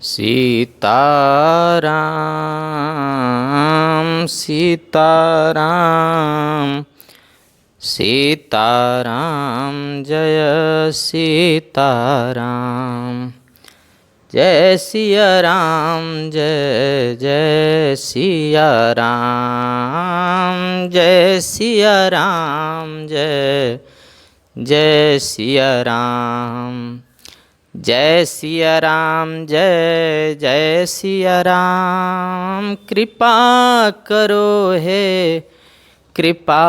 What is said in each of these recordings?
सीताराम सीताराम सीताराम जय सीताराम। जय सिया राम जय जय सिया राम। जय सिया राम जय जय सिया राम। जय सिया राम जय जय सिया राम। कृपा करो हे कृपा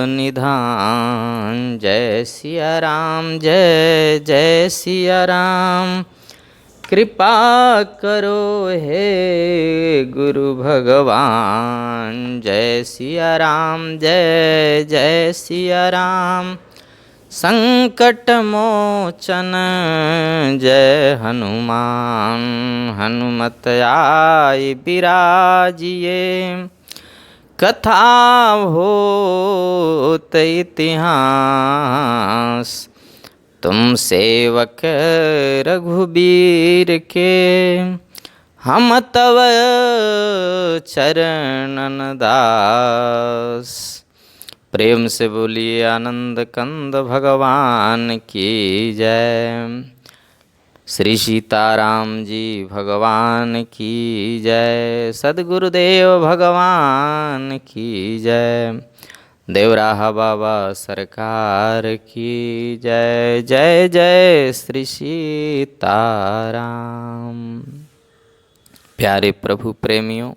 निधान। जय सिया राम जय जय सिया राम। कृपा करो हे गुरु भगवान। जय सिया राम जय जय सिया राम। संकट मोचन जय हनुमान। हनुमत आए बिराजिए। कथा होत इतिहास। तुम सेवक रघुबीर के। हम तव चरणन दास। प्रेम से बोलिए आनंद कंद भगवान की जय। श्री सीताराम जी भगवान की जय। सद्गुरुदेव भगवान की जय। देवराहा बाबा सरकार की जय। जय जय श्री सीताराम। प्यारे प्रभु प्रेमियों,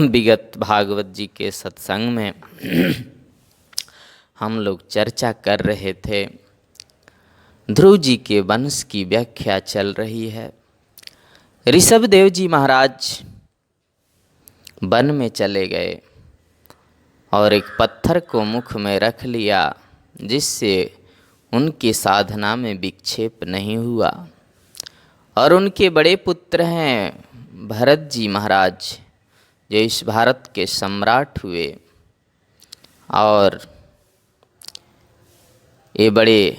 विगत भागवत जी के सत्संग में हम लोग चर्चा कर रहे थे। ध्रुव जी के वंश की व्याख्या चल रही है। ऋषभदेव जी महाराज वन में चले गए और एक पत्थर को मुख में रख लिया, जिससे उनकी साधना में विक्षेप नहीं हुआ। और उनके बड़े पुत्र हैं भरत जी महाराज, जो इस भारत के सम्राट हुए। और ये बड़े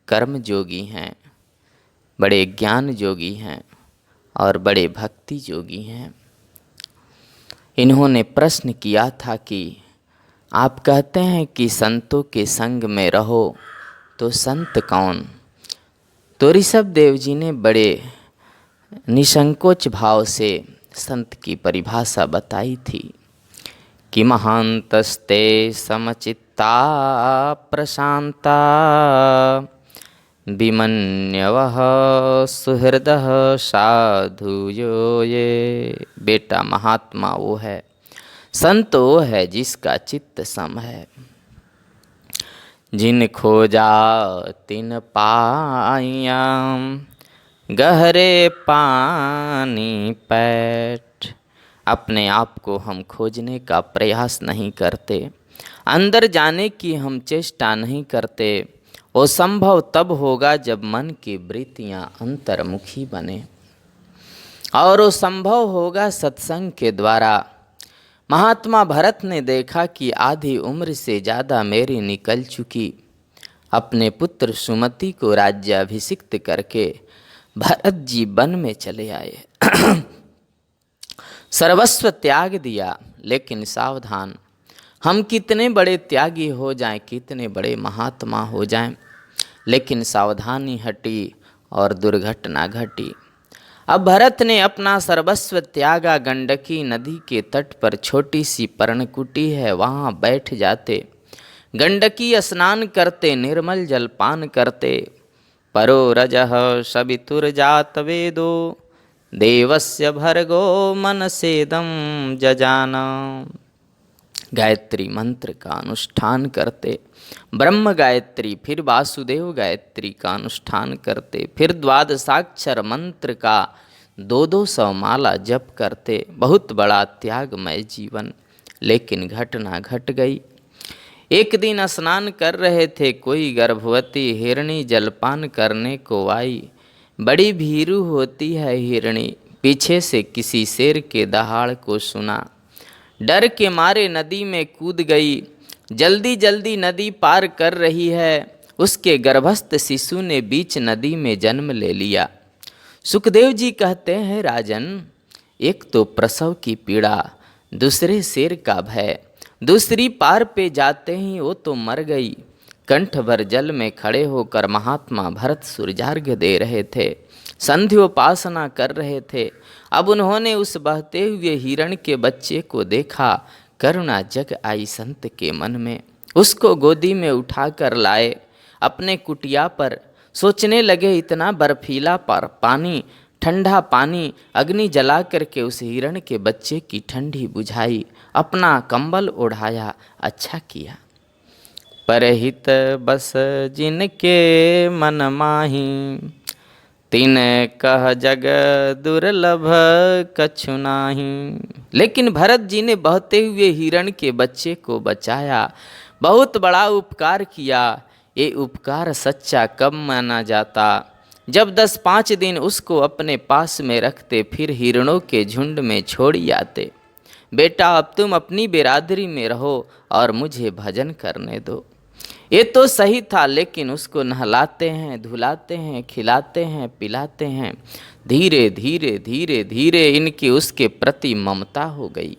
कर्म जोगी हैं, बड़े ज्ञान जोगी हैं और बड़े भक्ति जोगी हैं। इन्होंने प्रश्न किया था कि आप कहते हैं कि संतों के संग में रहो, तो संत कौन? तो ऋषभदेव जी ने बड़े निसंकोच भाव से संत की परिभाषा बताई थी कि महांतस्ते समचित्ता प्रशांता। विमन्यवः सुहृदः साधु यो ये। बेटा, महात्मा वो है, संत वो है जिसका चित्त सम है। जिन खोजा तिन पाया। गहरे पानी पैठ। अपने आप को हम खोजने का प्रयास नहीं करते, अंदर जाने की हम चेष्टा नहीं करते। वो संभव तब होगा जब मन की वृत्तियां अंतर्मुखी बने, और वो संभव होगा सत्संग के द्वारा। महात्मा भरत ने देखा कि आधी उम्र से ज़्यादा मेरी निकल चुकी। अपने पुत्र सुमति को राज्याभिषिक्त करके भरत जी वन में चले आए। सर्वस्व त्याग दिया। लेकिन सावधान, हम कितने बड़े त्यागी हो जाएं, कितने बड़े महात्मा हो जाएं, लेकिन सावधानी हटी और दुर्घटना घटी। अब भरत ने अपना सर्वस्व त्यागा। गंडकी नदी के तट पर छोटी सी पर्णकुटी है, वहाँ बैठ जाते, गंडकी स्नान करते, निर्मल जल पान करते। परो रजः सवितुर्जात वेदो। देवस्य भर्गो मनसेदं जजान। गायत्री मंत्र का अनुष्ठान करते, ब्रह्म गायत्री, फिर वासुदेव गायत्री का अनुष्ठान करते, फिर द्वादशाक्षर मंत्र का 200 माला जप करते। बहुत बड़ा त्यागमय जीवन। लेकिन घटना घट गई। एक दिन स्नान कर रहे थे, कोई गर्भवती हिरणी जलपान करने को आई। बड़ी भीरू होती है हिरणी। पीछे से किसी शेर के दहाड़ को सुना, डर के मारे नदी में कूद गई। जल्दी जल्दी नदी पार कर रही है। उसके गर्भस्थ शिशु ने बीच नदी में जन्म ले लिया। सुखदेव जी कहते हैं राजन, एक तो प्रसव की पीड़ा, दूसरे शेर का भय, दूसरी पार पे जाते ही वो तो मर गई। कंठ भर जल में खड़े होकर महात्मा भरत सूर्यार्घ्य दे रहे थे, संध्योपासना कर रहे थे। अब उन्होंने उस बहते हुए हिरण के बच्चे को देखा। करुणा जग आई संत के मन में। उसको गोदी में उठाकर लाए अपने कुटिया पर। सोचने लगे इतना बर्फीला पानी, ठंडा पानी, अग्नि जला करके उस हिरण के बच्चे की ठंडी बुझाई, अपना कंबल ओढ़ाया। अच्छा किया। परहित बस जिनके मन माही, तिन कह जग दुर्लभ कछु नाही। लेकिन भरत जी ने बहते हुए हिरण के बच्चे को बचाया। बहुत बड़ा उपकार किया। ये उपकार सच्चा कब माना जाता, जब 10-5 दिन उसको अपने पास में रखते, फिर हिरणों के झुंड में छोड़ आते। बेटा अब तुम अपनी बिरादरी में रहो और मुझे भजन करने दो। ये तो सही था, लेकिन उसको नहलाते हैं, धुलाते हैं, खिलाते हैं, पिलाते हैं। धीरे धीरे धीरे धीरे इनकी उसके प्रति ममता हो गई।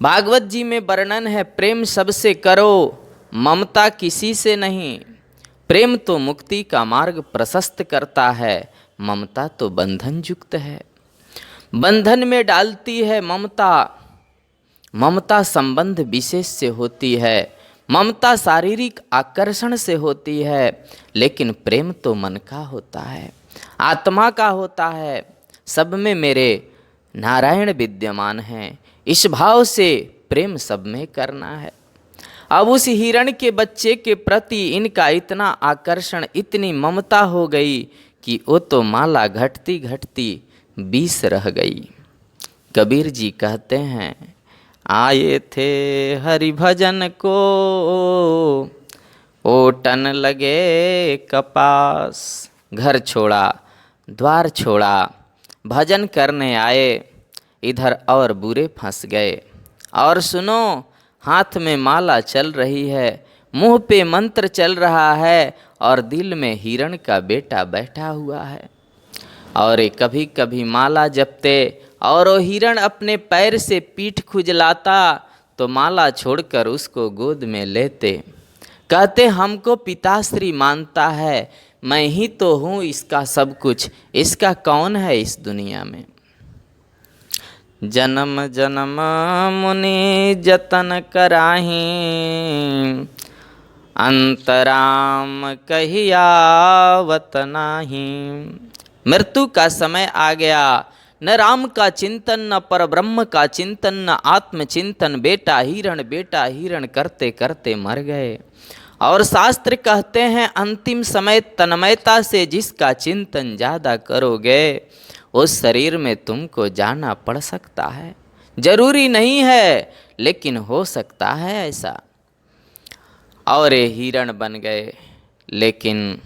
भागवत जी में वर्णन है, प्रेम सबसे करो, ममता किसी से नहीं। प्रेम तो मुक्ति का मार्ग प्रशस्त करता है, ममता तो बंधन युक्त है, बंधन में डालती है ममता। ममता संबंध विशेष से होती है, ममता शारीरिक आकर्षण से होती है, लेकिन प्रेम तो मन का होता है, आत्मा का होता है। सब में मेरे नारायण विद्यमान हैं, इस भाव से प्रेम सब में करना है। अब उस हिरण के बच्चे के प्रति इनका इतना आकर्षण, इतनी ममता हो गई कि वो तो माला घटती घटती 20 रह गई। कबीर जी कहते हैं, आए थे हरि भजन को, ओटन लगे कपास। घर छोड़ा, द्वार छोड़ा, भजन करने आए, इधर और बुरे फंस गए। और सुनो, हाथ में माला चल रही है, मुंह पे मंत्र चल रहा है, और दिल में हिरण का बेटा बैठा हुआ है। और कभी कभी माला जपते और वो हिरण अपने पैर से पीठ खुजलाता, तो माला छोड़कर उसको गोद में लेते। कहते हमको पिताश्री मानता है, मैं ही तो हूँ इसका सब कुछ, इसका कौन है इस दुनिया में। जन्म जन्म मुनि जतन कराही, अंतराम कहियावत नाही। मृत्यु का समय आ गया, न राम का चिंतन, न पर ब्रह्म का चिंतन, न आत्मचिंतन। बेटा हिरण करते करते मर गए। और शास्त्र कहते हैं, अंतिम समय तन्मयता से जिसका चिंतन ज़्यादा करोगे, उस शरीर में तुमको जाना पड़ सकता है। जरूरी नहीं है, लेकिन हो सकता है ऐसा। और ये हिरण बन गए। लेकिन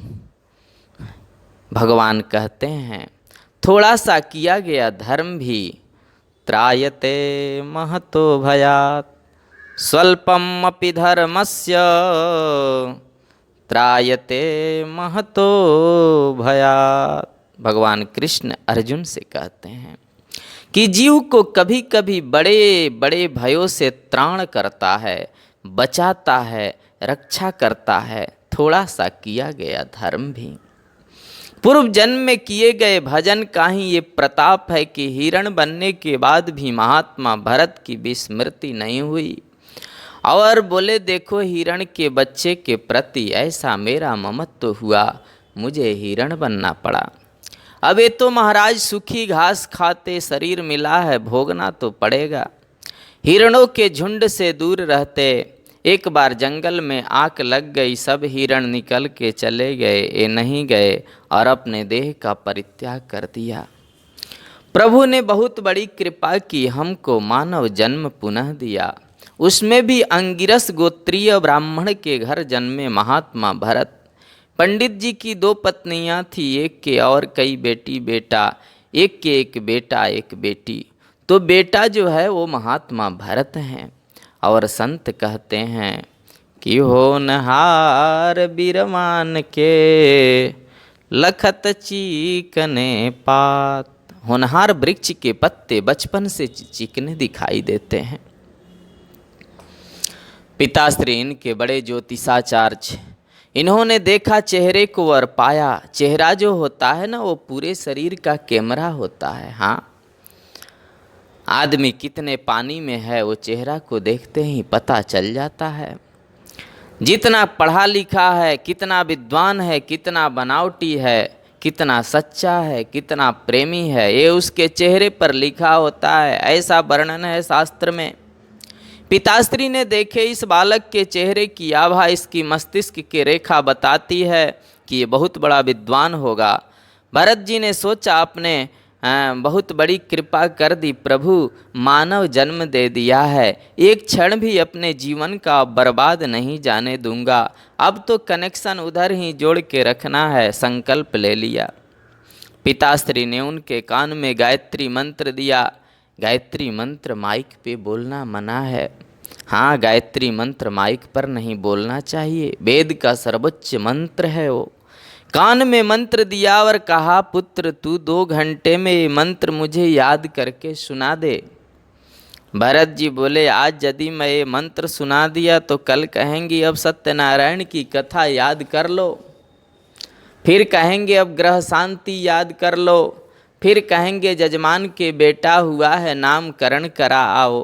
भगवान कहते हैं, थोड़ा सा किया गया धर्म भी त्रायते महतो भयात्, स्वल्पम अपि धर्मस्य त्रायते महतो भयात्। भगवान कृष्ण अर्जुन से कहते हैं कि जीव को कभी कभी बड़े बड़े भयों से त्राण करता है, बचाता है, रक्षा करता है थोड़ा सा किया गया धर्म भी। पूर्व जन्म में किए गए भजन का ही ये प्रताप है कि हिरण बनने के बाद भी महात्मा भरत की विस्मृति नहीं हुई। और बोले देखो, हिरण के बच्चे के प्रति ऐसा मेरा ममत्व हुआ, मुझे हिरण बनना पड़ा। अब ये तो महाराज सूखी घास खाते शरीर मिला है, भोगना तो पड़ेगा। हिरणों के झुंड से दूर रहते। एक बार जंगल में आग लग गई, सब हिरण निकल के चले गए, ये नहीं गए और अपने देह का परित्याग कर दिया। प्रभु ने बहुत बड़ी कृपा की, हमको मानव जन्म पुनः दिया। उसमें भी अंगिरस गोत्रीय ब्राह्मण के घर जन्मे महात्मा भरत। पंडित जी की 2 पत्नियां थी, एक के और कई बेटी बेटा, एक के एक बेटा एक बेटी। तो बेटा जो है वो महात्मा भरत हैं। और संत कहते हैं कि होनहार बिरमान के लखत चीकने पात। होनहार वृक्ष के पत्ते बचपन से चिकने दिखाई देते हैं। पिताश्री इनके बड़े ज्योतिषाचार्य, इन्होंने देखा चेहरे को और पाया चेहरा जो होता है ना वो पूरे शरीर का कैमरा होता है। हाँ, आदमी कितने पानी में है वो चेहरा को देखते ही पता चल जाता है। जितना पढ़ा लिखा है, कितना विद्वान है, कितना बनावटी है, कितना सच्चा है, कितना प्रेमी है, ये उसके चेहरे पर लिखा होता है। ऐसा वर्णन है शास्त्र में। पिताश्री ने देखे इस बालक के चेहरे की आभा इसकी मस्तिष्क की रेखा बताती है कि ये बहुत बड़ा विद्वान होगा। भरत जी ने सोचा अपने बहुत बड़ी कृपा कर दी प्रभु, मानव जन्म दे दिया है, एक क्षण भी अपने जीवन का बर्बाद नहीं जाने दूंगा। अब तो कनेक्शन उधर ही जोड़ के रखना है, संकल्प ले लिया। पिताश्री ने उनके कान में गायत्री मंत्र दिया। गायत्री मंत्र माइक पे बोलना मना है। हाँ, गायत्री मंत्र माइक पर नहीं बोलना चाहिए, वेद का सर्वोच्च मंत्र है वो। कान में मंत्र दिया और कहा, पुत्र तू 2 घंटे में ये मंत्र मुझे याद करके सुना दे। भरत जी बोले, आज यदि मैं ये मंत्र सुना दिया तो कल कहेंगी अब सत्यनारायण की कथा याद कर लो, फिर कहेंगे अब ग्रह शांति याद कर लो, फिर कहेंगे जजमान के बेटा हुआ है नामकरण करा आओ,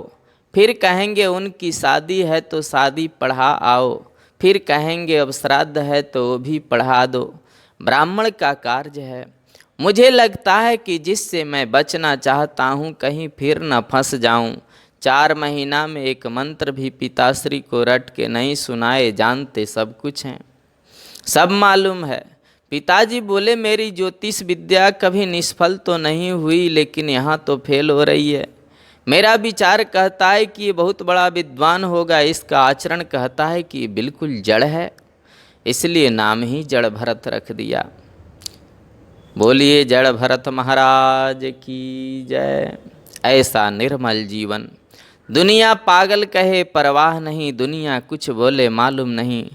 फिर कहेंगे उनकी शादी है तो शादी पढ़ा आओ, फिर कहेंगे अब श्राद्ध है तो वो भी पढ़ा दो। ब्राह्मण का कार्य है। मुझे लगता है कि जिससे मैं बचना चाहता हूँ कहीं फिर न फंस जाऊँ। 4 महीना में एक मंत्र भी पिताश्री को रट के नहीं सुनाए, जानते सब कुछ हैं, सब मालूम है। पिताजी बोले, मेरी ज्योतिष विद्या कभी निष्फल तो नहीं हुई, लेकिन यहाँ तो फेल हो रही है। मेरा विचार कहता है कि ये बहुत बड़ा विद्वान होगा, इसका आचरण कहता है कि बिल्कुल जड़ है, इसलिए नाम ही जड़ भरत रख दिया। बोलिए जड़ भरत महाराज की जय। ऐसा निर्मल जीवन, दुनिया पागल कहे परवाह नहीं, दुनिया कुछ बोले मालूम नहीं,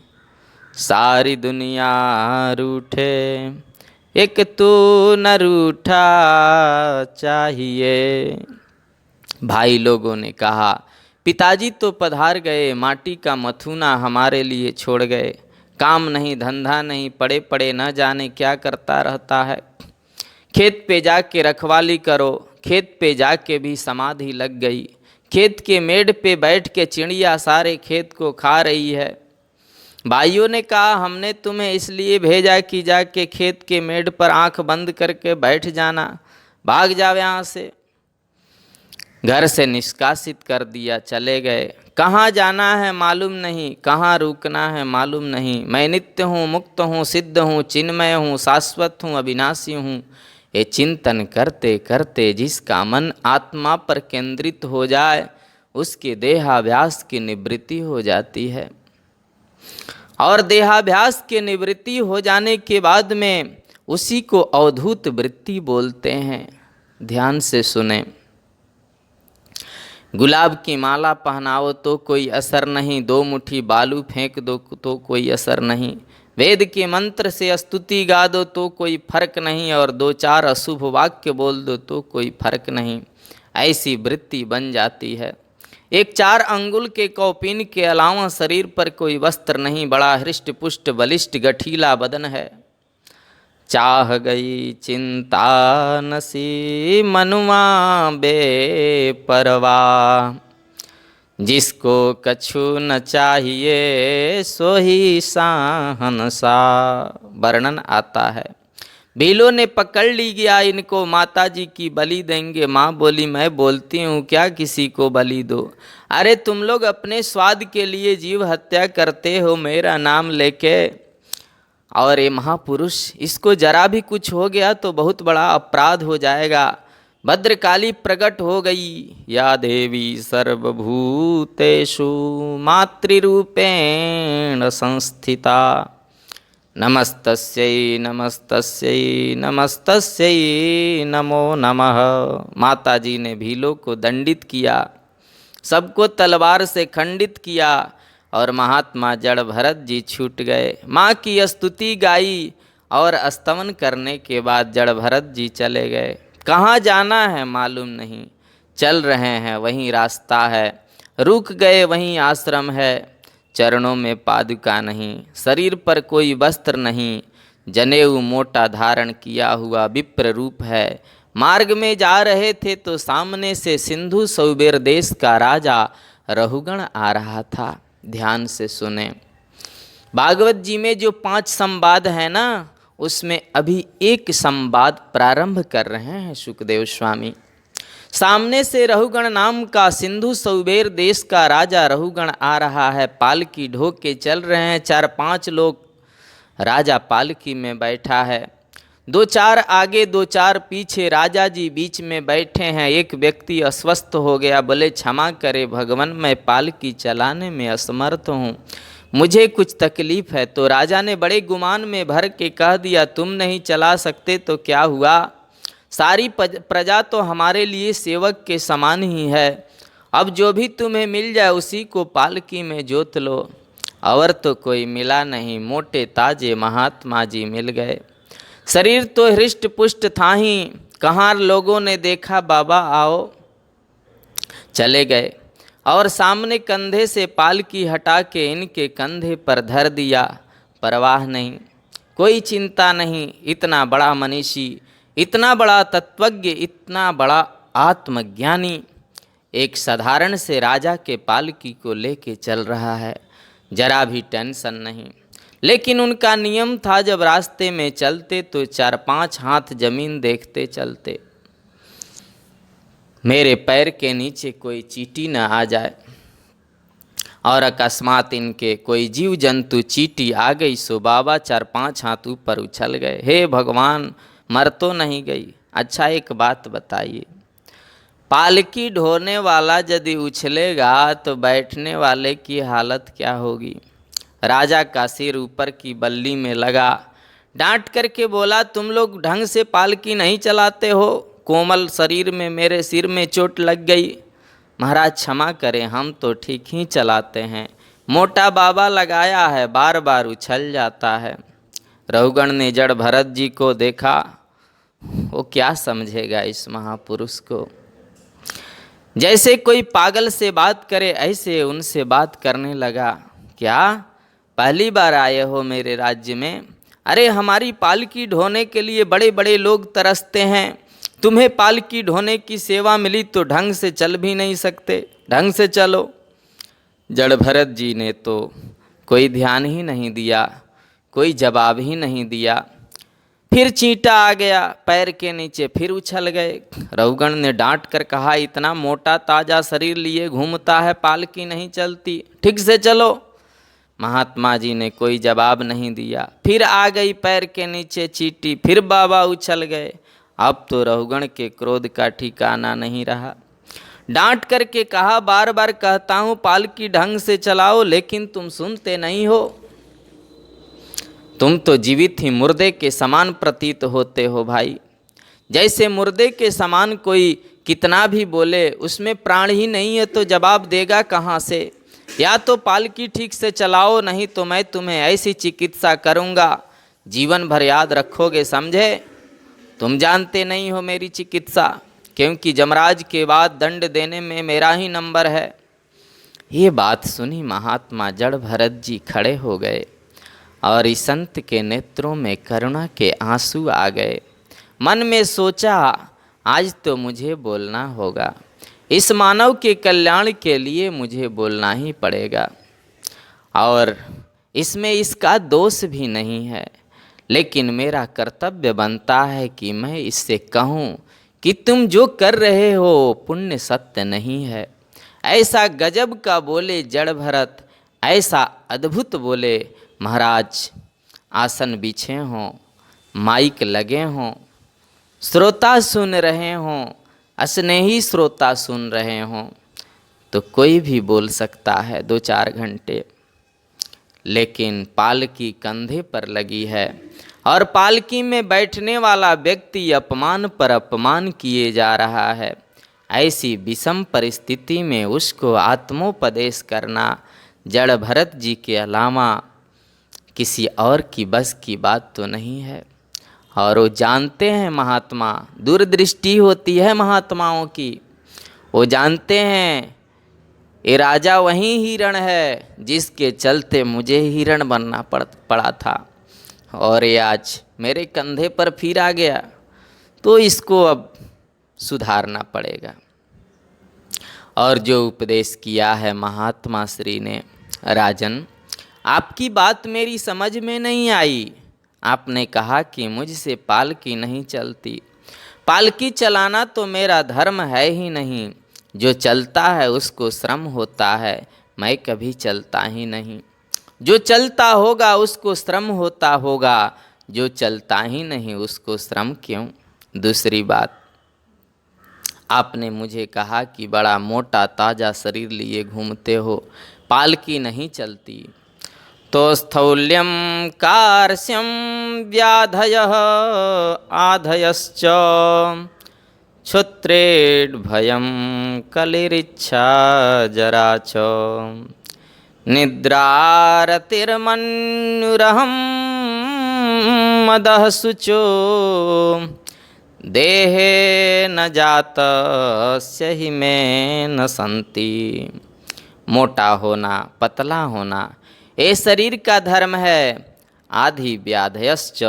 सारी दुनिया रूठे एक तू न रूठा चाहिए। भाई लोगों ने कहा, पिताजी तो पधार गए, माटी का मथुना हमारे लिए छोड़ गए, काम नहीं धंधा नहीं, पड़े पड़े न जाने क्या करता रहता है। खेत पे जाके रखवाली करो, खेत पे जाके भी समाधि लग गई, खेत के मेड़ पे बैठ के चिड़िया सारे खेत को खा रही है। भाइयों ने कहा, हमने तुम्हें इसलिए भेजा कि जाके खेत के मेड़ पर आंख बंद करके बैठ जाना, भाग जाओ यहाँ से। घर से निष्कासित कर दिया, चले गए। कहाँ जाना है मालूम नहीं, कहाँ रुकना है मालूम नहीं। मैं नित्य हूँ, मुक्त हूँ, सिद्ध हूँ, चिन्मय हूँ, शाश्वत हूँ, अविनाशी हूँ। ये चिंतन करते करते जिसका मन आत्मा पर केंद्रित हो जाए उसके देहाभ्यास की निवृत्ति हो जाती है। और देहाभ्यास के निवृत्ति हो जाने के बाद में उसी को अवधूत वृत्ति बोलते हैं। ध्यान से सुने। गुलाब की माला पहनाओ तो कोई असर नहीं, 2 मुट्ठी बालू फेंक दो तो कोई असर नहीं, वेद के मंत्र से स्तुति गा दो तो कोई फर्क नहीं, और 2-4 अशुभ वाक्य बोल दो तो कोई फर्क नहीं। ऐसी वृत्ति बन जाती है। एक 4 अंगुल के कौपीन के अलावा शरीर पर कोई वस्त्र नहीं, बड़ा हृष्ट पुष्ट बलिष्ठ गठीला बदन है। चाह गई चिंता नसी मनुआ बेपरवा, जिसको कछु न चाहिए सो ही साहनसा। वर्णन आता है, भीलों ने पकड़ ली गया इनको, माता जी की बलि देंगे। माँ बोली, मैं बोलती हूँ क्या किसी को बलि दो। अरे तुम लोग अपने स्वाद के लिए जीव हत्या करते हो मेरा नाम लेके। और ये महापुरुष, इसको जरा भी कुछ हो गया तो बहुत बड़ा अपराध हो जाएगा। भद्रकाली प्रकट हो गई, या देवी सर्वभूतेषु मातृरूपेण संस्थिता, नमस्तस्यै नमस्तस्यै नमस्तस्यै नमो नमः। माता जी ने भीलों को दंडित किया, सबको तलवार से खंडित किया, और महात्मा जड़ भरत जी छूट गए। माँ की स्तुति गाई और स्तवन करने के बाद जड़ भरत जी चले गए। कहाँ जाना है मालूम नहीं, चल रहे हैं वहीं रास्ता है, रुक गए वहीं आश्रम है। चरणों में पादुका नहीं, शरीर पर कोई वस्त्र नहीं, जनेऊ मोटा धारण किया हुआ विप्र रूप है। मार्ग में जा रहे थे तो सामने से सिंधु सौबेर देश का राजा रहुगण आ रहा था। ध्यान से सुने, भागवत जी में जो 5 संवाद है ना, उसमें अभी एक संवाद प्रारंभ कर रहे हैं सुखदेव स्वामी। सामने से रहुगण नाम का सिंधु सौबेर देश का राजा रहुगण आ रहा है, पालकी ढोक के चल रहे हैं, 4-5 लोग, राजा पालकी में बैठा है, 2-4 आगे 2-4 पीछे, राजा जी बीच में बैठे हैं। एक व्यक्ति अस्वस्थ हो गया, बोले क्षमा करे भगवान, मैं पालकी चलाने में असमर्थ हूँ, मुझे कुछ तकलीफ है। तो राजा ने बड़े गुमान में भर के कह दिया, तुम नहीं चला सकते तो क्या हुआ, सारी प्रजा तो हमारे लिए सेवक के समान ही है, अब जो भी तुम्हें मिल जाए उसी को पालकी में जोत लो। और तो कोई मिला नहीं, मोटे ताजे महात्मा जी मिल गए। शरीर तो हृष्ट पुष्ट था ही, कहाँ लोगों ने देखा बाबा आओ, चले गए और सामने कंधे से पालकी हटा के इनके कंधे पर धर दिया। परवाह नहीं, कोई चिंता नहीं, इतना बड़ा मनीषी, इतना बड़ा तत्वज्ञ, इतना बड़ा आत्मज्ञानी एक साधारण से राजा के पालकी को लेके चल रहा है, जरा भी टेंशन नहीं। लेकिन उनका नियम था, जब रास्ते में चलते तो 4-5 हाथ जमीन देखते चलते, मेरे पैर के नीचे कोई चींटी न आ जाए। और अकस्मात इनके कोई जीव जंतु चींटी आ गई सो बाबा 4-5 हाथ ऊपर उछल गए, हे भगवान मर तो नहीं गई। अच्छा एक बात बताइए, पालकी ढोने वाला यदि उछलेगा तो बैठने वाले की हालत क्या होगी। राजा का सिर ऊपर की बल्ली में लगा, डांट करके बोला, तुम लोग ढंग से पालकी नहीं चलाते हो, कोमल शरीर में मेरे सिर में चोट लग गई। महाराज क्षमा करें, हम तो ठीक ही चलाते हैं, मोटा बाबा लगाया है, बार बार उछल जाता है। रहुगण ने जड़ भरत जी को देखा, वो क्या समझेगा इस महापुरुष को, जैसे कोई पागल से बात करे ऐसे उनसे बात करने लगा। क्या पहली बार आए हो मेरे राज्य में? अरे हमारी पालकी ढोने के लिए बड़े बड़े लोग तरसते हैं, तुम्हें पालकी ढोने की सेवा मिली तो ढंग से चल भी नहीं सकते, ढंग से चलो। जड़ भरत जी ने तो कोई ध्यान ही नहीं दिया, कोई जवाब ही नहीं दिया। फिर चींटा आ गया पैर के नीचे, फिर उछल गए। रहुगण ने डांट कर कहा, इतना मोटा ताजा शरीर लिए घूमता है, पालकी नहीं चलती, ठीक से चलो। महात्मा जी ने कोई जवाब नहीं दिया। फिर आ गई पैर के नीचे चींटी, फिर बाबा उछल गए। अब तो रहुगण के क्रोध का ठिकाना नहीं रहा। डांट करके कहा, बार बार कहता हूँ पालकी ढंग से चलाओ, लेकिन तुम सुनते नहीं हो, तुम तो जीवित ही मुर्दे के समान प्रतीत होते हो भाई। जैसे मुर्दे के समान कोई कितना भी बोले, उसमें प्राण ही नहीं है तो जवाब देगा कहाँ से। या तो पालकी ठीक से चलाओ, नहीं तो मैं तुम्हें ऐसी चिकित्सा करूँगा जीवन भर याद रखोगे, समझे। तुम जानते नहीं हो मेरी चिकित्सा, क्योंकि जमराज के बाद दंड देने में मेरा ही नंबर है। ये बात सुनी महात्मा जड़ भरत जी खड़े हो गए और इस संत के नेत्रों में करुणा के आंसू आ गए। मन में सोचा, आज तो मुझे बोलना होगा, इस मानव के कल्याण के लिए मुझे बोलना ही पड़ेगा। और इसमें इसका दोष भी नहीं है, लेकिन मेरा कर्तव्य बनता है कि मैं इससे कहूँ कि तुम जो कर रहे हो पुण्य सत्य नहीं है। ऐसा गजब का बोले जड़ भरत, ऐसा अद्भुत बोले महाराज। आसन बिछे हों, माइक लगे हों, श्रोता सुन रहे हों, स्नेही श्रोता सुन रहे हों, तो कोई भी बोल सकता है 2-4 घंटे। लेकिन पालकी कंधे पर लगी है और पालकी में बैठने वाला व्यक्ति अपमान पर अपमान किए जा रहा है। ऐसी विषम परिस्थिति में उसको आत्मोपदेश करना जड़ भरत जी के अलावा किसी और की बस की बात तो नहीं है। और वो जानते हैं महात्मा, दूरदृष्टि होती है महात्माओं की। वो जानते हैं ये राजा वही हिरण है जिसके चलते मुझे हिरण बनना पड़ा था, और ये आज मेरे कंधे पर फिर आ गया, तो इसको अब सुधारना पड़ेगा। और जो उपदेश किया है महात्मा श्री ने, राजन आपकी बात मेरी समझ में नहीं आई। आपने कहा कि मुझसे पालकी नहीं चलती। पालकी चलाना तो मेरा धर्म है ही नहीं। जो चलता है उसको श्रम होता है, मैं कभी चलता ही नहीं। जो चलता होगा उसको श्रम होता होगा, जो चलता ही नहीं उसको श्रम क्यों। दूसरी बात, आपने मुझे कहा कि बड़ा मोटा ताजा शरीर लिए घूमते हो, पालकी नहीं चलती। तो स्थौल्यं कार्श्यं व्याधयः आधयश्च क्षुत्रेड्भयं कलिरिच्छा जरा च निद्रारतिर्मन्युरहं मदः शुचो देहे न जातस्य हि मे न सन्ति। मोटा होना, पतला होना ये शरीर का धर्म है। आधि व्याधयश्च,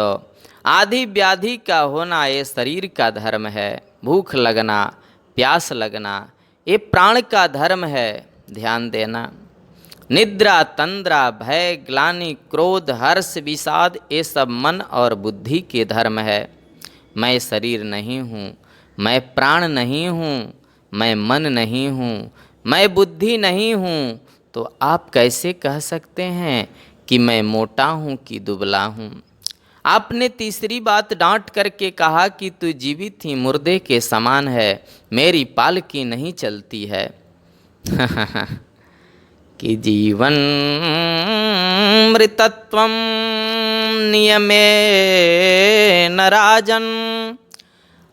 आधि व्याधि का होना ये शरीर का धर्म है। भूख लगना, प्यास लगना ये प्राण का धर्म है, ध्यान देना। निद्रा, तंद्रा, भय, ग्लानि, क्रोध, हर्ष, विषाद ये सब मन और बुद्धि के धर्म है। मैं शरीर नहीं हूँ, मैं प्राण नहीं हूँ, मैं मन नहीं हूँ, मैं बुद्धि नहीं हूँ, तो आप कैसे कह सकते हैं कि मैं मोटा हूँ कि दुबला हूँ। आपने तीसरी बात डांट करके कहा कि तू जीवित ही मुर्दे के समान है, मेरी पालकी नहीं चलती है। कि जीवन मृतत्वं नियमेन राजन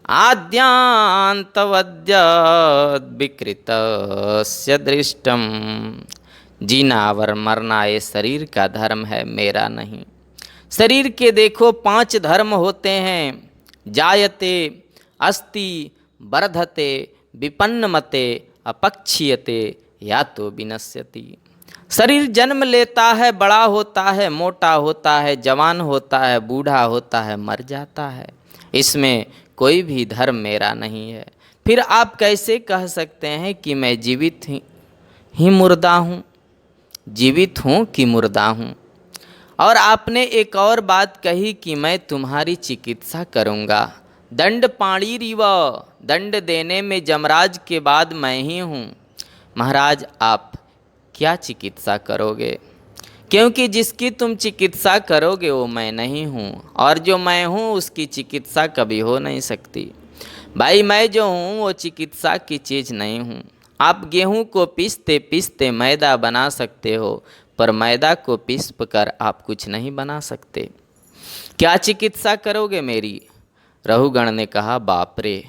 आद्यांतवद्यद्विकृतस्य दृष्टम। जीना और मरना ये शरीर का धर्म है, मेरा नहीं। शरीर के देखो 5 धर्म होते हैं, जायते, अस्ति, वर्धते, विपन्नमते, अपक्षीयते, या तो विनश्यति। शरीर जन्म लेता है, बड़ा होता है, मोटा होता है, जवान होता है, बूढ़ा होता है, मर जाता है। इसमें कोई भी धर्म मेरा नहीं है। फिर आप कैसे कह सकते हैं कि मैं जीवित ही मुर्दा हूँ, जीवित हूँ कि मुर्दा हूँ। और आपने एक और बात कही कि मैं तुम्हारी चिकित्सा करूँगा। दंड पाणिरिव, दंड देने में जमराज के बाद मैं ही हूँ। महाराज आप क्या चिकित्सा करोगे, क्योंकि जिसकी तुम चिकित्सा करोगे वो मैं नहीं हूँ, और जो मैं हूँ उसकी चिकित्सा कभी हो नहीं सकती। भाई मैं जो हूँ वो चिकित्सा की चीज़ नहीं हूँ। आप गेहूँ को पीसते पीसते मैदा बना सकते हो, पर मैदा को पीस कर आप कुछ नहीं बना सकते। क्या चिकित्सा करोगे मेरी। रहुगण ने कहा, बाप रे,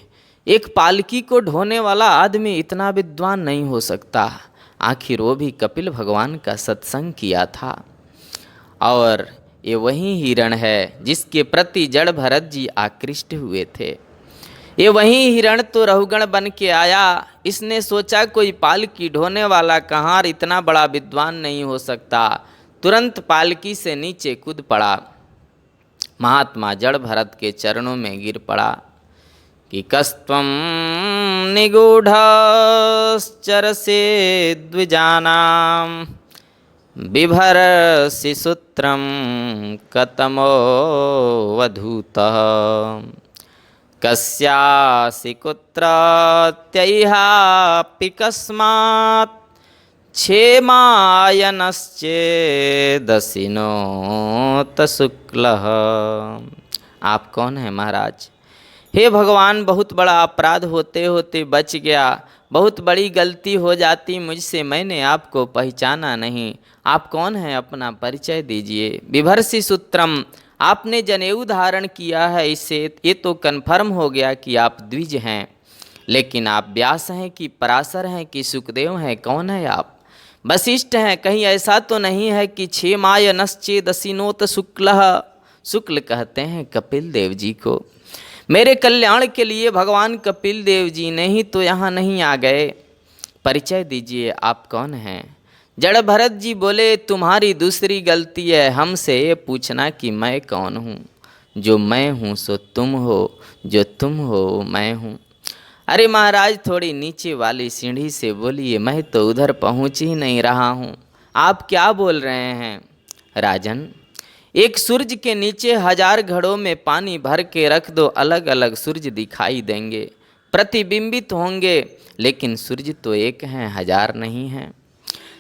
एक पालकी को ढोने वाला आदमी इतना विद्वान नहीं हो सकता। आखिर वो भी कपिल भगवान का सत्संग किया था, और ये वही हिरण है जिसके प्रति जड़ भरत जी आकृष्ट हुए थे। ये वही हिरण तो रहुगण बन के आया। इसने सोचा कोई पालकी ढोने वाला कहाँ, इतना बड़ा विद्वान नहीं हो सकता। तुरंत पालकी से नीचे कूद पड़ा, महात्मा जड़ भरत के चरणों में गिर पड़ा कि कस्त्वं निगूढ़श्चरसे द्विजानां बिभर्षि सूत्रं कतमो वधूतः कस्यासि कुत्रत्यैहापि कस्मात् क्षेमायनश्चेदसिनोत शुक्लः। आप कौन हैं महाराज। हे भगवान, बहुत बड़ा अपराध होते होते बच गया। बहुत बड़ी गलती हो जाती मुझसे, मैंने आपको पहचाना नहीं। आप कौन हैं, अपना परिचय दीजिए। बिभर्षि सूत्रम, आपने जनेऊ धारण किया है, इससे ये तो कन्फर्म हो गया कि आप द्विज हैं। लेकिन आप व्यास हैं कि पराशर हैं कि सुखदेव हैं, कौन है आप। वशिष्ठ हैं, कहीं ऐसा तो नहीं है कि क्षेमायनश्चेदशिनोत शुक्लः। शुक्ल कहते हैं कपिल देव जी को। मेरे कल्याण के लिए भगवान कपिल देव जी ने ही तो यहाँ नहीं आ गए। परिचय दीजिए, आप कौन हैं? जड़ भरत जी बोले, तुम्हारी दूसरी गलती है हमसे ये पूछना कि मैं कौन हूँ। जो मैं हूँ सो तुम हो, जो तुम हो मैं हूँ। अरे महाराज, थोड़ी नीचे वाली सीढ़ी से बोलिए, मैं तो उधर पहुँच ही नहीं रहा हूँ। आप क्या बोल रहे हैं? राजन, एक सूरज के नीचे 1000 घड़ों में पानी भर के रख दो, अलग अलग सूरज दिखाई देंगे, प्रतिबिंबित होंगे, लेकिन सूरज तो एक है, 1000 नहीं है।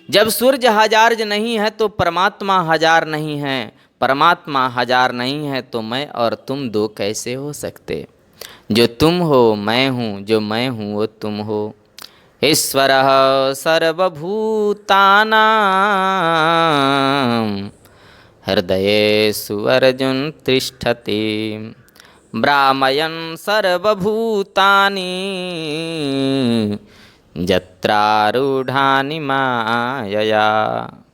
जब सूरज 1000 नहीं है तो परमात्मा 1000 नहीं है। परमात्मा 1000 नहीं है तो मैं और तुम दो कैसे हो सकते? जो तुम हो मैं हूँ, जो मैं हूँ वो तुम हो। ईश्वरः सर्वभूतानां हृदयेषु अर्जुन तिष्ठति, भ्रामयन् सर्वभूतानि जत्रारूढ़ानि मायया।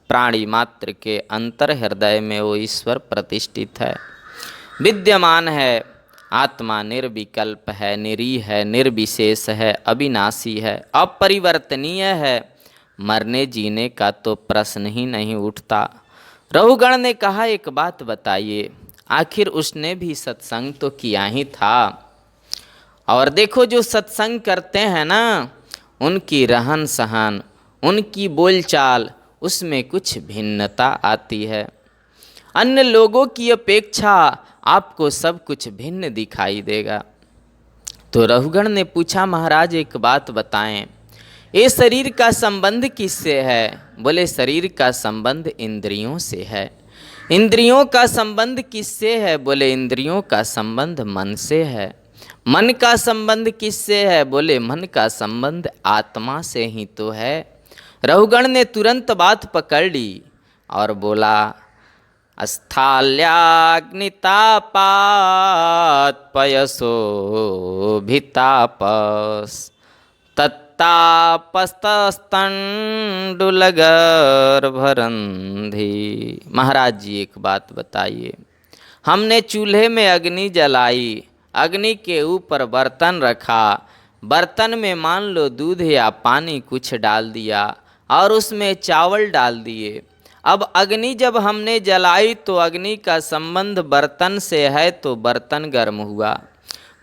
प्राणी मात्र के अंतर हृदय में वो ईश्वर प्रतिष्ठित है, विद्यमान है। आत्मा निर्विकल्प है, निरीह है, निर्विशेष है, अविनाशी है, अपरिवर्तनीय है। मरने जीने का तो प्रश्न ही नहीं उठता। रहुगण ने कहा, एक बात बताइए, आखिर उसने भी सत्संग तो किया ही था। और देखो, जो सत्संग करते हैं ना, उनकी रहन सहन, उनकी बोलचाल, उसमें कुछ भिन्नता आती है। अन्य लोगों की अपेक्षा आपको सब कुछ भिन्न दिखाई देगा। तो रहुगण ने पूछा, महाराज एक बात बताएं, ये शरीर का संबंध किससे है? बोले, शरीर का संबंध इंद्रियों से है। इंद्रियों का संबंध किससे है? बोले, इंद्रियों का संबंध मन से है। मन का संबंध किससे है? बोले, मन का संबंध आत्मा से ही तो है। रहुगण ने तुरंत बात पकड़ ली और बोला, स्थाल्याग्नितापात् पयसो भितापस् तत्तापस्तंडुलगर्भरंधि। महाराज जी एक बात बताइए, हमने चूल्हे में अग्नि जलाई, अग्नि के ऊपर बर्तन रखा, बर्तन में मान लो दूध या पानी कुछ डाल दिया और उसमें चावल डाल दिए। अब अग्नि जब हमने जलाई तो अग्नि का संबंध बर्तन से है, तो बर्तन गर्म हुआ।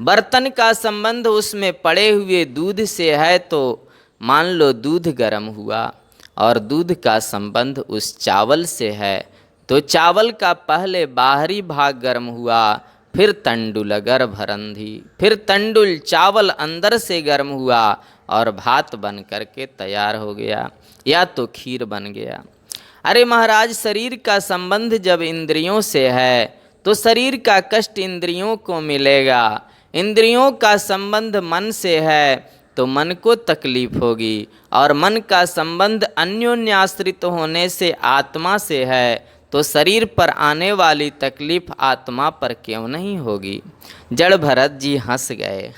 बर्तन का संबंध उसमें पड़े हुए दूध से है, तो मान लो दूध गर्म हुआ। और दूध का संबंध उस चावल से है, तो चावल का पहले बाहरी भाग गर्म हुआ, फिर तंडुल गर्भरंधि, फिर तंडुल चावल अंदर से गर्म हुआ और भात बन करके तैयार हो गया, या तो खीर बन गया। अरे महाराज, शरीर का संबंध जब इंद्रियों से है तो शरीर का कष्ट इंद्रियों को मिलेगा। इंद्रियों का संबंध मन से है तो मन को तकलीफ होगी, और मन का संबंध अन्योन्याश्रित होने से आत्मा से है, तो शरीर पर आने वाली तकलीफ आत्मा पर क्यों नहीं होगी? जड़ भरत जी हंस गए।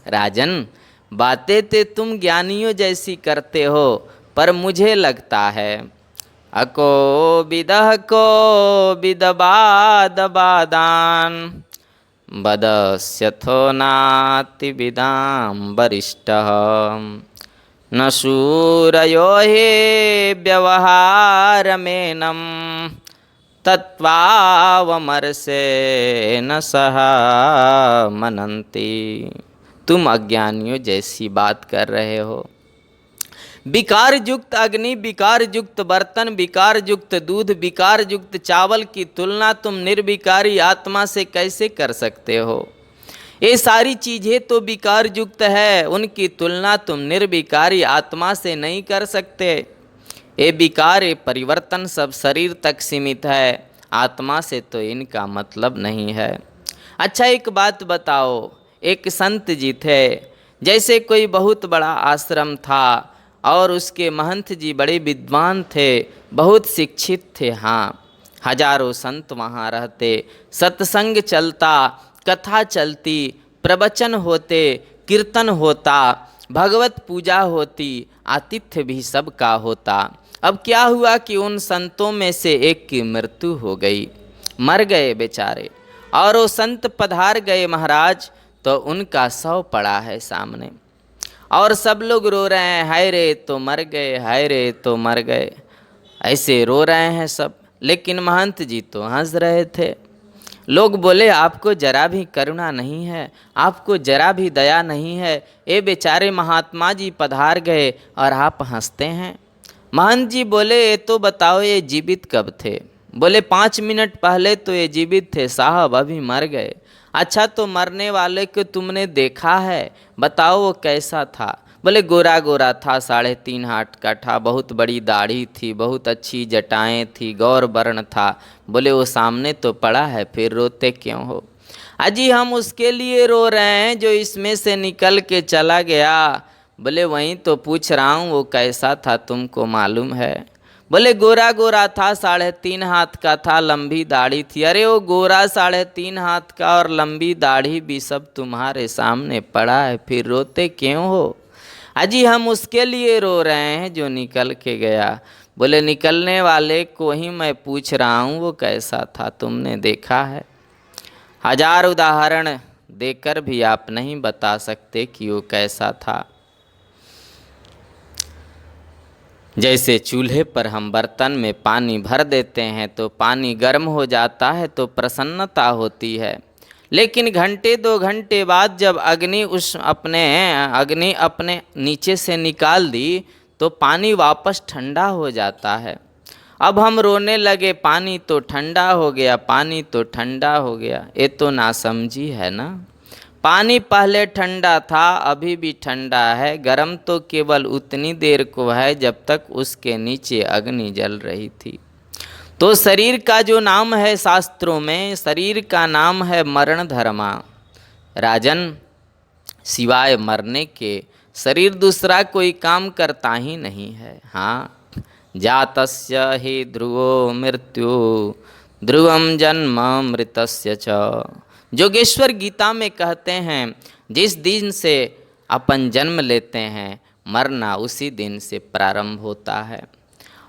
राजन, बातें तो तुम ज्ञानियों जैसी करते हो, पर मुझे लगता है अको विदह को विदबादबादान बदस्यथो नाति विदाम वरिष्ठः न शूरयो हे व्यवहारमेनं तत्वावमर्षे न सह मनन्ति। तुम अज्ञानियों जैसी बात कर रहे हो। विकार युक्त अग्नि, विकार युक्त बर्तन, विकार युक्त दूध, विकार युक्त चावल की तुलना तुम निर्विकारी आत्मा से कैसे कर सकते हो? ये सारी चीज़ें तो विकार युक्त है, उनकी तुलना तुम निर्विकारी आत्मा से नहीं कर सकते। ये विकार, ये परिवर्तन सब शरीर तक सीमित है, आत्मा से तो इनका मतलब नहीं है। अच्छा, एक बात बताओ, एक संत जी थे, जैसे कोई बहुत बड़ा आश्रम था और उसके महंत जी बड़े विद्वान थे, बहुत शिक्षित थे। हाँ, हजारों संत वहाँ रहते, सत्संग चलता, कथा चलती, प्रवचन होते, कीर्तन होता, भगवत पूजा होती, आतिथ्य भी सबका होता। अब क्या हुआ कि उन संतों में से एक की मृत्यु हो गई, मर गए बेचारे। और वो संत पधार गए महाराज, तो उनका शव पड़ा है सामने, और सब लोग रो रहे हैं, हाय रे तो मर गए, हाय रे तो मर गए। ऐसे रो रहे हैं सब, लेकिन महंत जी तो हंस रहे थे। लोग बोले, आपको जरा भी करुणा नहीं है, आपको जरा भी दया नहीं है, ये बेचारे महात्मा जी पधार गए और आप हंसते हैं। महंत जी बोले, ये तो बताओ ये जीवित कब थे? बोले 5 मिनट पहले तो ये जीवित थे साहब, अभी मर गए। अच्छा, तो मरने वाले को तुमने देखा है, बताओ वो कैसा था? बोले गोरा गोरा था, 3.5 हाथ का था, बहुत बड़ी दाढ़ी थी, बहुत अच्छी जटाएं थी, गौर वर्ण था। बोले वो सामने तो पड़ा है, फिर रोते क्यों हो? अजी हम उसके लिए रो रहे हैं जो इसमें से निकल के चला गया। बोले वहीं तो पूछ रहा हूँ, वो कैसा था तुमको मालूम है? बोले गोरा गोरा था, 3.5 हाथ का था, लंबी दाढ़ी थी। अरे वो गोरा 3.5 हाथ का और लंबी दाढ़ी भी सब तुम्हारे सामने पड़ा है, फिर रोते क्यों हो? अजी हम उसके लिए रो रहे हैं जो निकल के गया। बोले निकलने वाले को ही मैं पूछ रहा हूँ, वो कैसा था तुमने देखा है? 1000 उदाहरण देकर भी आप नहीं बता सकते कि वो कैसा था। जैसे चूल्हे पर हम बर्तन में पानी भर देते हैं तो पानी गर्म हो जाता है तो प्रसन्नता होती है, लेकिन घंटे 2 घंटे बाद जब अग्नि अपने नीचे से निकाल दी तो पानी वापस ठंडा हो जाता है। अब हम रोने लगे, पानी तो ठंडा हो गया, पानी तो ठंडा हो गया। ये तो नासमझी है ना। पानी पहले ठंडा था, अभी भी ठंडा है, गर्म तो केवल उतनी देर को है जब तक उसके नीचे अग्नि जल रही थी। तो शरीर का जो नाम है शास्त्रों में, शरीर का नाम है मरण धर्मा। राजन, सिवाय मरने के शरीर दूसरा कोई काम करता ही नहीं है। हाँ, जातस्य हि ध्रुवो मृत्यु ध्रुवम जन्म मृतस्य च। जोगेश्वर गीता में कहते हैं, जिस दिन से अपन जन्म लेते हैं, मरना उसी दिन से प्रारंभ होता है।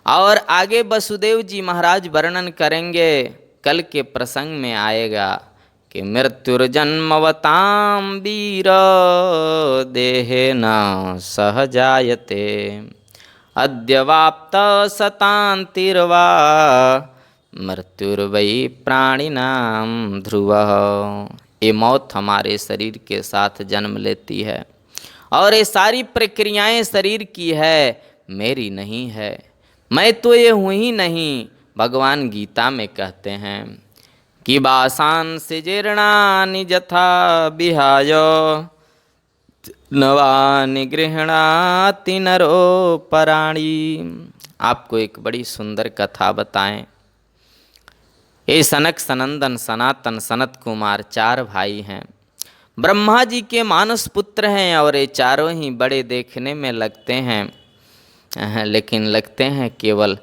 और आगे वसुदेव जी महाराज वर्णन करेंगे, कल के प्रसंग में आएगा कि मृत्युर्जन्मवताम वीर देहे न सहजायते अद्यवाप्त शतान्तिर्वा मृत्युर्वै प्राणिनाम ध्रुवः। ये मौत हमारे शरीर के साथ जन्म लेती है और ये सारी प्रक्रियाएं शरीर की है, मेरी नहीं है। मैं तो ये हूँ ही नहीं। भगवान गीता में कहते हैं कि वासांसि से जीर्णानि यथा विहाय नवानि गृह्णाति नरो पराणि। आपको एक बड़ी सुंदर कथा बताएं। ये सनक सनंदन सनातन सनत कुमार 4 भाई हैं। ब्रह्मा जी के मानस पुत्र हैं और ये चारों ही बड़े देखने में लगते हैं, लेकिन लगते हैं केवल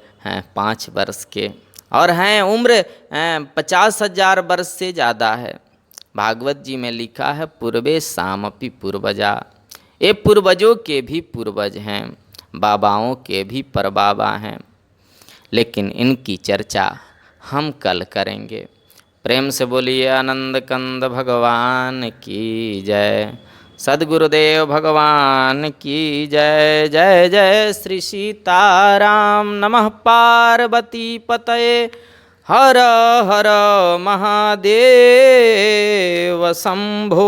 5 वर्ष के, और हैं उम्र 50,000 वर्ष से ज़्यादा है। भागवत जी में लिखा है पूर्वे सामपि पूर्वजा। ये पूर्वजों के भी पूर्वज हैं, बाबाओं के भी परबाबा हैं, लेकिन इनकी चर्चा हम कल करेंगे। प्रेम से बोलिए आनंद कंद भगवान की जय, सद्गुरुदेव भगवान की जय। जय जय श्री सीताराम। नमः पार्वती पतये हर हर महादेव शंभो।